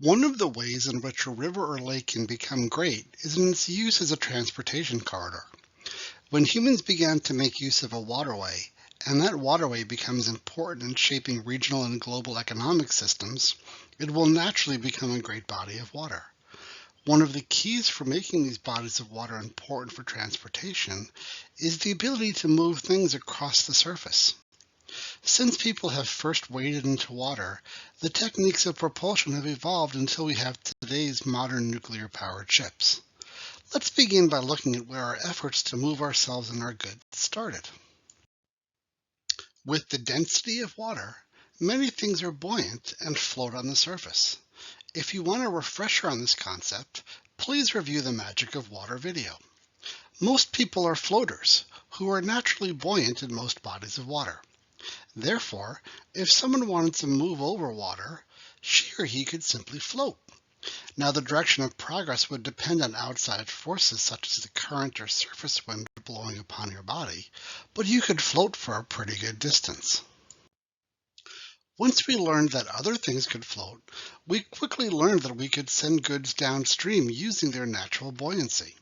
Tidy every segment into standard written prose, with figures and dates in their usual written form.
One of the ways in which a river or lake can become great is in its use as a transportation corridor. When humans began to make use of a waterway, and that waterway becomes important in shaping regional and global economic systems, it will naturally become a great body of water. One of the keys for making these bodies of water important for transportation is the ability to move things across the surface. Since people have first waded into water, the techniques of propulsion have evolved until we have today's modern nuclear-powered ships. Let's begin by looking at where our efforts to move ourselves and our goods started. With the density of water, many things are buoyant and float on the surface. If you want a refresher on this concept, please review the Magic of Water video. Most people are floaters, who are naturally buoyant in most bodies of water. Therefore, if someone wanted to move over water, she or he could simply float. Now, the direction of progress would depend on outside forces such as the current or surface wind blowing upon your body, but you could float for a pretty good distance. Once we learned that other things could float, we quickly learned that we could send goods downstream using their natural buoyancy.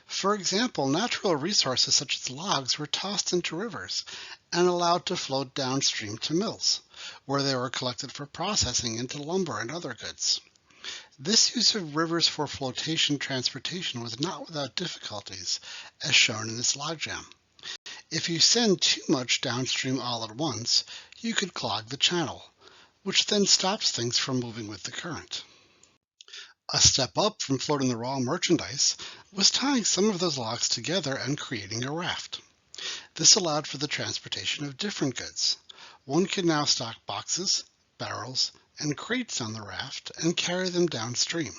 For example, natural resources such as logs were tossed into rivers and allowed to float downstream to mills, where they were collected for processing into lumber and other goods. This use of rivers for flotation transportation was not without difficulties, as shown in this logjam. If you send too much downstream all at once, you could clog the channel, which then stops things from moving with the current. A step up from floating the raw merchandise was tying some of those logs together and creating a raft. This allowed for the transportation of different goods. One could now stock boxes, barrels, and crates on the raft and carry them downstream.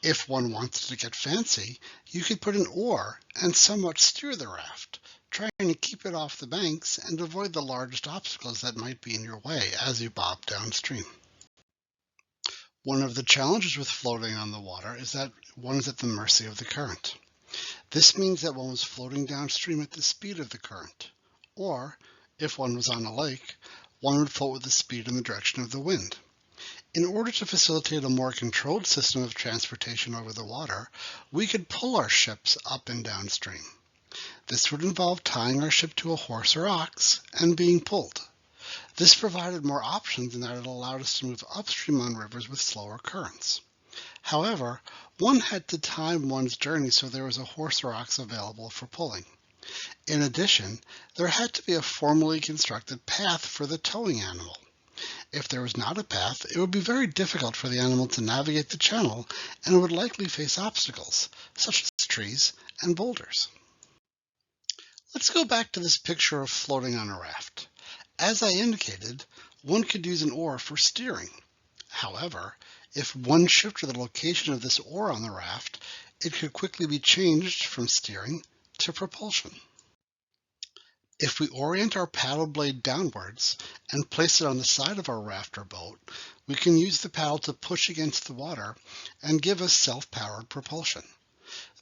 If one wanted to get fancy, you could put an oar and somewhat steer the raft, trying to keep it off the banks and avoid the largest obstacles that might be in your way as you bob downstream. One of the challenges with floating on the water is that one is at the mercy of the current. This means that one was floating downstream at the speed of the current, or, if one was on a lake, one would float with the speed and the direction of the wind. In order to facilitate a more controlled system of transportation over the water, we could pull our ships up and downstream. This would involve tying our ship to a horse or ox and being pulled. This provided more options in that it allowed us to move upstream on rivers with slower currents. However, one had to time one's journey so there was a horse or ox available for pulling. In addition, there had to be a formally constructed path for the towing animal. If there was not a path, it would be very difficult for the animal to navigate the channel and would likely face obstacles, such as trees and boulders. Let's go back to this picture of floating on a raft. As I indicated, one could use an oar for steering. However, if one shifted the location of this oar on the raft, it could quickly be changed from steering to propulsion. If we orient our paddle blade downwards and place it on the side of our raft or boat, we can use the paddle to push against the water and give us self-powered propulsion.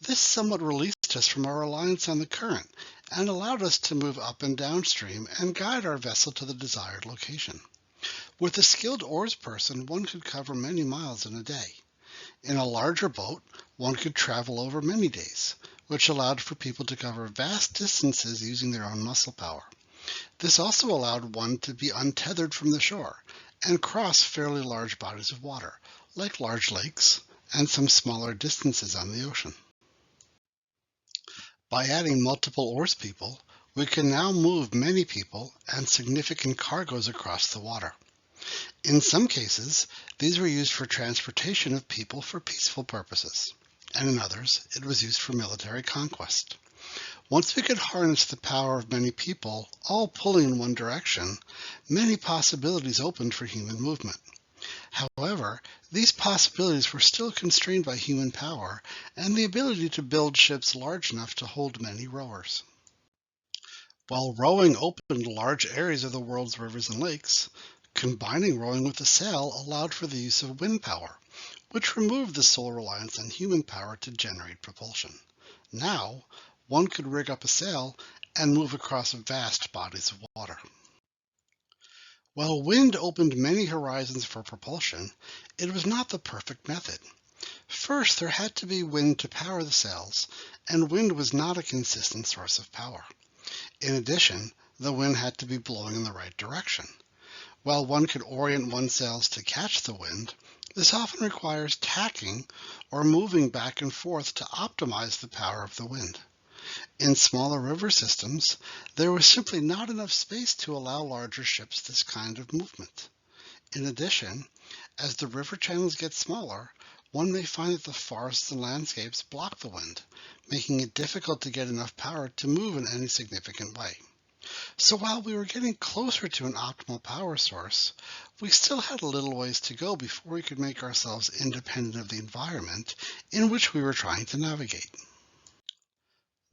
This somewhat released us from our reliance on the current and allowed us to move up and downstream and guide our vessel to the desired location. With a skilled oars person, one could cover many miles in a day. In a larger boat, one could travel over many days, which allowed for people to cover vast distances using their own muscle power. This also allowed one to be untethered from the shore and cross fairly large bodies of water, like large lakes and some smaller distances on the ocean. By adding multiple oars people, we can now move many people and significant cargoes across the water. In some cases, these were used for transportation of people for peaceful purposes, and in others, it was used for military conquest. Once we could harness the power of many people, all pulling in one direction, many possibilities opened for human movement. However, these possibilities were still constrained by human power and the ability to build ships large enough to hold many rowers. While rowing opened large areas of the world's rivers and lakes, combining rowing with a sail allowed for the use of wind power, which removed the sole reliance on human power to generate propulsion. Now, one could rig up a sail and move across vast bodies of water. While wind opened many horizons for propulsion, it was not the perfect method. First, there had to be wind to power the sails, and wind was not a consistent source of power. In addition, the wind had to be blowing in the right direction. While one could orient one's sails to catch the wind, this often requires tacking or moving back and forth to optimize the power of the wind. In smaller river systems, there was simply not enough space to allow larger ships this kind of movement. In addition, as the river channels get smaller, one may find that the forests and landscapes block the wind, making it difficult to get enough power to move in any significant way. So while we were getting closer to an optimal power source, we still had a little ways to go before we could make ourselves independent of the environment in which we were trying to navigate.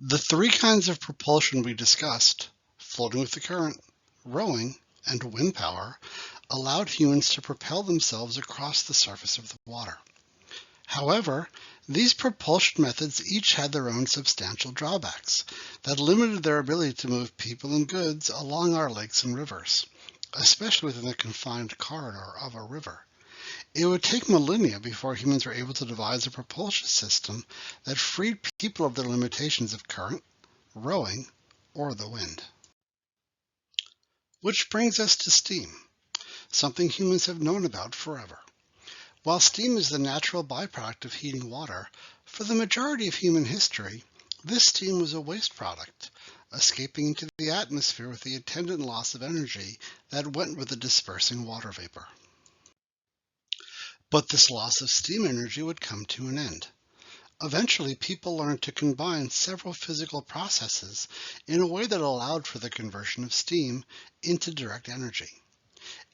The three kinds of propulsion we discussed, floating with the current, rowing, and wind power, allowed humans to propel themselves across the surface of the water. However, these propulsion methods each had their own substantial drawbacks that limited their ability to move people and goods along our lakes and rivers, especially within the confined corridor of a river. It would take millennia before humans were able to devise a propulsion system that freed people of the limitations of current, rowing, or the wind. Which brings us to steam, something humans have known about forever. While steam is the natural byproduct of heating water, for the majority of human history, this steam was a waste product, escaping into the atmosphere with the attendant loss of energy that went with the dispersing water vapor. But this loss of steam energy would come to an end. Eventually, people learned to combine several physical processes in a way that allowed for the conversion of steam into direct energy.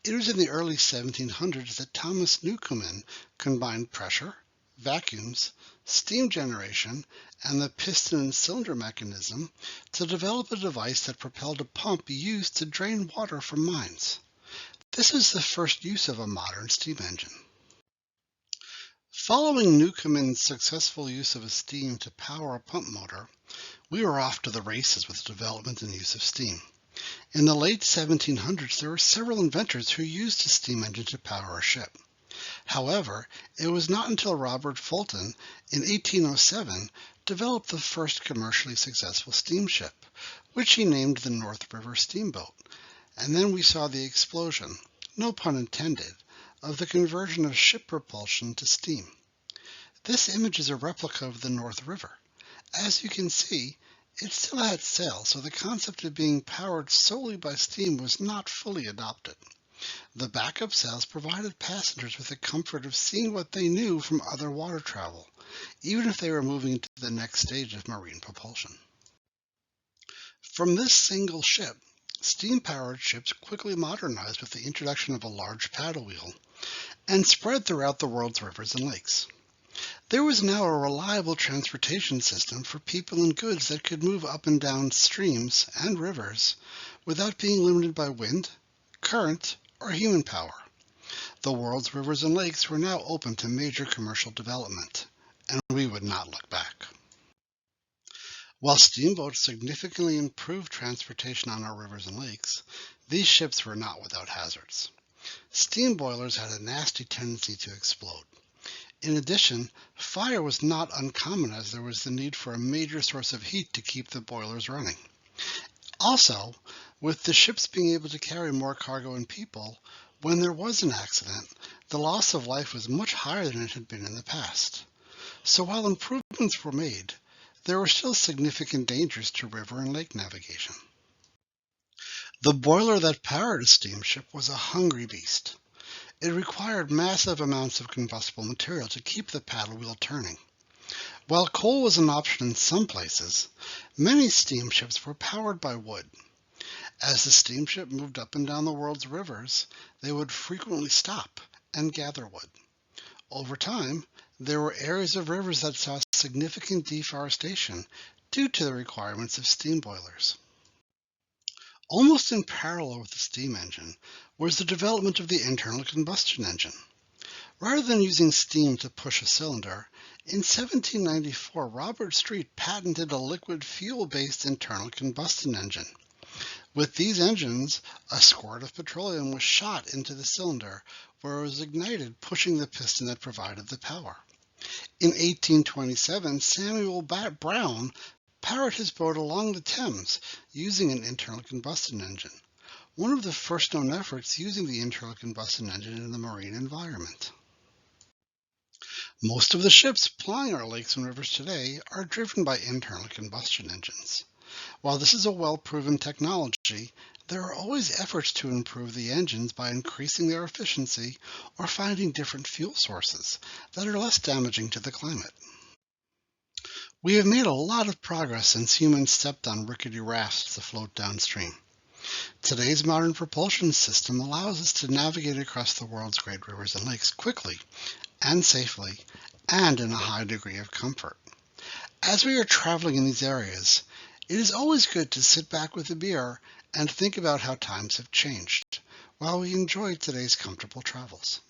It was in the early 1700s that Thomas Newcomen combined pressure, vacuums, steam generation, and the piston and cylinder mechanism to develop a device that propelled a pump used to drain water from mines. This is the first use of a modern steam engine. Following Newcomen's successful use of steam to power a pump motor, we were off to the races with the development and use of steam. In the late 1700s, there were several inventors who used a steam engine to power a ship. However, it was not until Robert Fulton in 1807 developed the first commercially successful steamship, which he named the North River Steamboat. And then we saw the explosion, no pun intended, of the conversion of ship propulsion to steam. This image is a replica of the North River. As you can see, it still had sails, so the concept of being powered solely by steam was not fully adopted. The backup sails provided passengers with the comfort of seeing what they knew from other water travel, even if they were moving to the next stage of marine propulsion. From this single ship, steam-powered ships quickly modernized with the introduction of a large paddle wheel and spread throughout the world's rivers and lakes. There was now a reliable transportation system for people and goods that could move up and down streams and rivers without being limited by wind, current, or human power. The world's rivers and lakes were now open to major commercial development, and we would not look back. While steamboats significantly improved transportation on our rivers and lakes, these ships were not without hazards. Steam boilers had a nasty tendency to explode. In addition, fire was not uncommon as there was the need for a major source of heat to keep the boilers running. Also, with the ships being able to carry more cargo and people, when there was an accident, the loss of life was much higher than it had been in the past. So while improvements were made, there were still significant dangers to river and lake navigation. The boiler that powered a steamship was a hungry beast. It required massive amounts of combustible material to keep the paddle wheel turning. While coal was an option in some places, many steamships were powered by wood. As the steamship moved up and down the world's rivers, they would frequently stop and gather wood. Over time, there were areas of rivers that saw significant deforestation due to the requirements of steam boilers. Almost in parallel with the steam engine was the development of the internal combustion engine. Rather than using steam to push a cylinder, in 1794 Robert Street patented a liquid fuel-based internal combustion engine. With these engines, a squirt of petroleum was shot into the cylinder where it was ignited, pushing the piston that provided the power. In 1827, Samuel Brown powered his boat along the Thames using an internal combustion engine, one of the first known efforts using the internal combustion engine in the marine environment. Most of the ships plying our lakes and rivers today are driven by internal combustion engines. While this is a well-proven technology, there are always efforts to improve the engines by increasing their efficiency or finding different fuel sources that are less damaging to the climate. We have made a lot of progress since humans stepped on rickety rafts to float downstream. Today's modern propulsion system allows us to navigate across the world's great rivers and lakes quickly and safely and in a high degree of comfort. As we are traveling in these areas, it is always good to sit back with a beer and think about how times have changed while we enjoy today's comfortable travels.